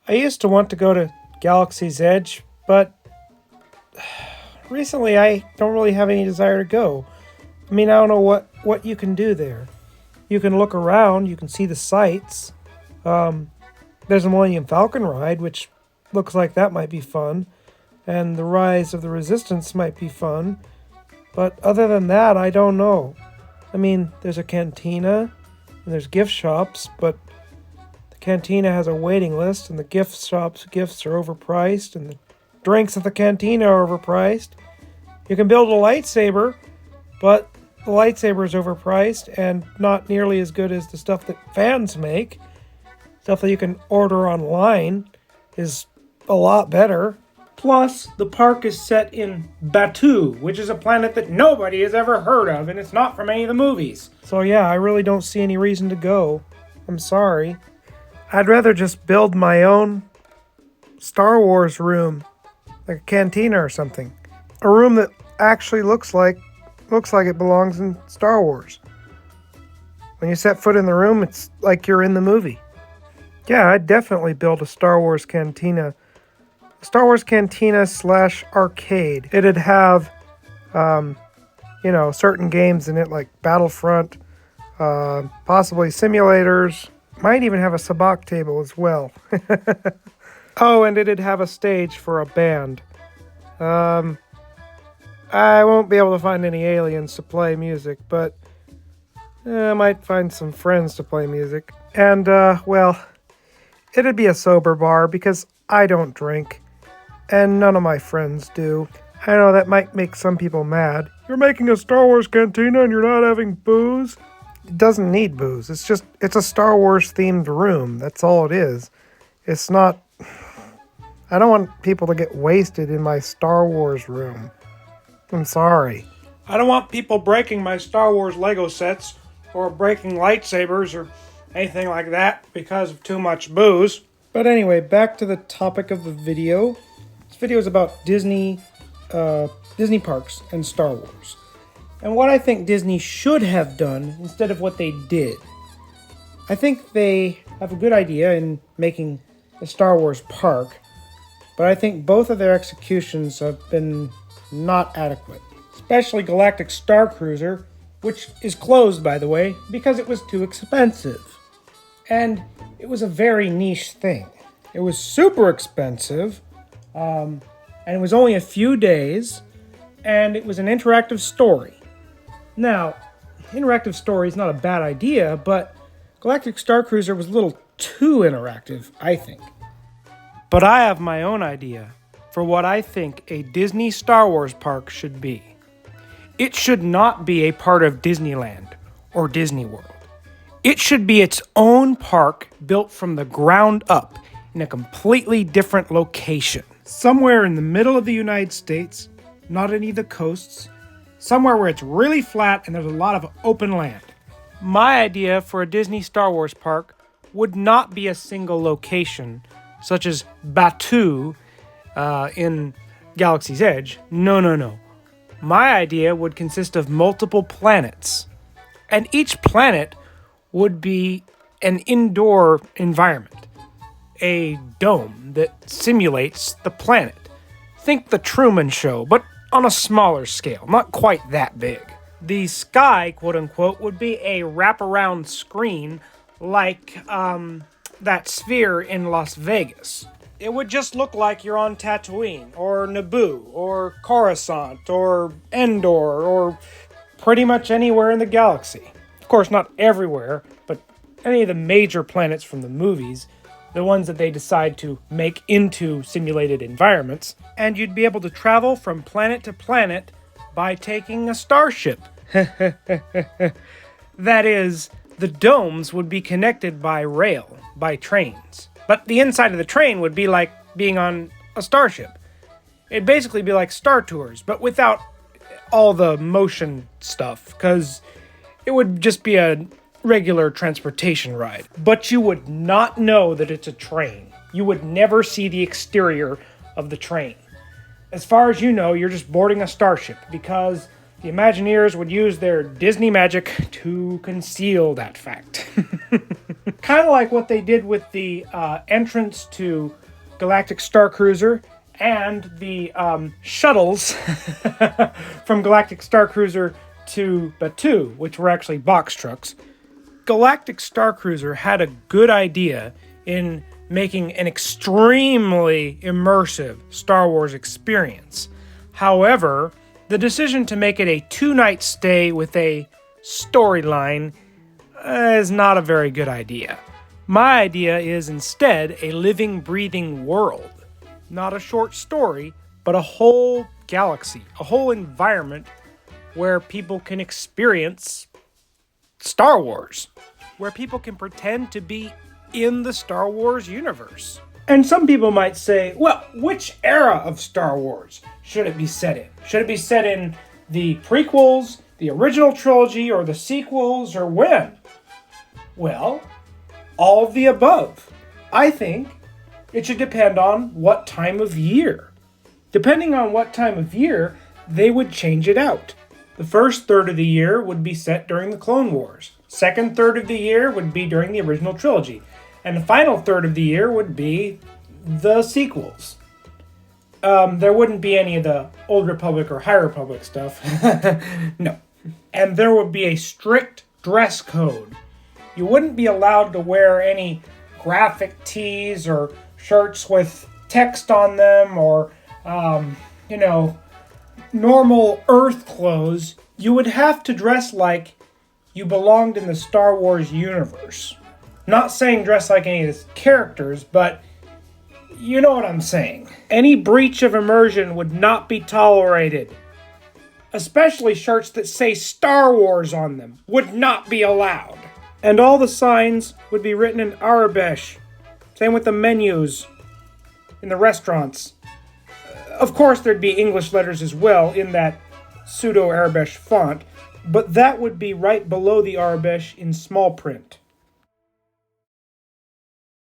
I used to want to go to Galaxy's Edge, but recently I don't really have any desire to go. I mean, I don't know what you can do there. You can look around, you can see the sights. There's a Millennium Falcon ride, which looks like that might be fun. And the Rise of the Resistance might be fun. But other than that, I don't know. I mean, there's a cantina, and there's gift shops, but the cantina has a waiting list, and the gift shops' gifts are overpriced, and the drinks at the cantina are overpriced. You can build a lightsaber, but the lightsaber is overpriced and not nearly as good as the stuff that fans make. Stuff that you can order online is a lot better. Plus, the park is set in Batuu, which is a planet that nobody has ever heard of, and it's not from any of the movies. So yeah, I really don't see any reason to go. I'm sorry. I'd rather just build my own Star Wars room, like a cantina or something. A room that actually looks like it belongs in Star Wars. When you set foot in the room, it's like you're in the movie. Yeah, I'd definitely build a Star Wars cantina. A Star Wars cantina / arcade. It'd have, certain games in it like Battlefront, possibly simulators. Might even have a sabacc table as well. Oh, and it'd have a stage for a band. I won't be able to find any aliens to play music, but I might find some friends to play music. And, it'd be a sober bar because I don't drink, and none of my friends do. I know that might make some people mad. You're making a Star Wars cantina and you're not having booze? It doesn't need booze. It's a Star Wars themed room. That's all it is. It's not... I don't want people to get wasted in my Star Wars room. I'm sorry. I don't want people breaking my Star Wars Lego sets or breaking lightsabers or anything like that because of too much booze. But anyway, back to the topic of the video. This video is about Disney parks and Star Wars. And what I think Disney should have done instead of what they did. I think they have a good idea in making a Star Wars park, but I think both of their executions have been not adequate. Especially Galactic Star Cruiser, which is closed, by the way, because it was too expensive. And it was a very niche thing. It was super expensive, and it was only a few days, and it was an interactive story. Now, interactive story is not a bad idea, but Galactic Star Cruiser was a little too interactive, I think. But I have my own idea for what I think a Disney Star Wars park should be. It should not be a part of Disneyland or Disney World. It should be its own park built from the ground up in a completely different location. Somewhere in the middle of the United States, not any of the coasts, somewhere where it's really flat and there's a lot of open land. My idea for a Disney Star Wars park would not be a single location, such as Batuu in Galaxy's Edge. No. My idea would consist of multiple planets, and each planet would be an indoor environment, a dome that simulates the planet. Think the Truman Show, but on a smaller scale, not quite that big. The sky, quote-unquote, would be a wraparound screen like that sphere in Las Vegas. It would just look like you're on Tatooine, or Naboo, or Coruscant, or Endor, or pretty much anywhere in the galaxy. Of course, not everywhere, but any of the major planets from the movies, the ones that they decide to make into simulated environments, and you'd be able to travel from planet to planet by taking a starship. That is, the domes would be connected by rail, by trains. But the inside of the train would be like being on a starship. It'd basically be like Star Tours, but without all the motion stuff, because it would just be a regular transportation ride. But you would not know that it's a train. You would never see the exterior of the train. As far as you know, you're just boarding a starship, because the Imagineers would use their Disney magic to conceal that fact. Kind of like what they did with the entrance to Galactic Star Cruiser and the shuttles from Galactic Star Cruiser to Batuu, which were actually box trucks. Galactic Star Cruiser had a good idea in making an extremely immersive Star Wars experience. However, the decision to make it a 2-night stay with a storyline is not a very good idea. My idea is instead a living, breathing world. Not a short story, but a whole galaxy, a whole environment where people can experience Star Wars, where people can pretend to be in the Star Wars universe. And some people might say, well, which era of Star Wars should it be set in? Should it be set in the prequels, the original trilogy, or the sequels, or when? Well, all of the above. I think it should depend on what time of year. Depending on what time of year, they would change it out. The first third of the year would be set during the Clone Wars. Second third of the year would be during the original trilogy. And the final third of the year would be the sequels. There wouldn't be any of the Old Republic or High Republic stuff. No. And there would be a strict dress code. You wouldn't be allowed to wear any graphic tees or shirts with text on them or, normal Earth clothes. You would have to dress like you belonged in the Star Wars universe. Not saying dress like any of the characters, but you know what I'm saying. Any breach of immersion would not be tolerated. Especially shirts that say Star Wars on them would not be allowed. And all the signs would be written in Arabic. Same with the menus in the restaurants. Of course, there'd be English letters as well in that pseudo-Arabic font, but that would be right below the Arabic in small print.